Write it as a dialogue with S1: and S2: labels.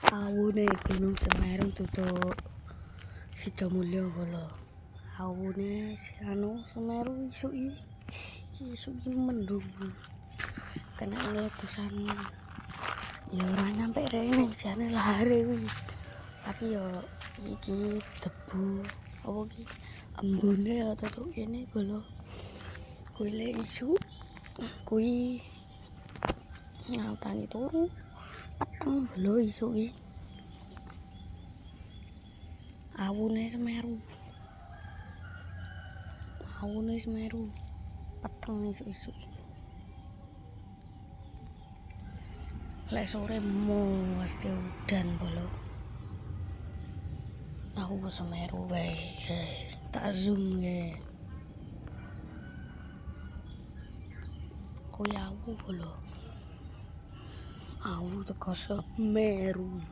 S1: Awune Gunung Semeru tutuk Sidomulyo kala. Awune Semeru isuk-isuk mendung. Kena letusan. Ya ora nyampe rene jane lahare kuwi. Tapi ya iki debu apa ki embune ya tutuk kene kala. Kuwi lek isuk kuwi tangi turu peteng lho isuk iki. Awune Semeru peteng isuk-isuk. Lek sore mesti udan bolo. Aku Semeru wae. Tak zoom ya. Kuwi aku bolo. Aku teko Semeru.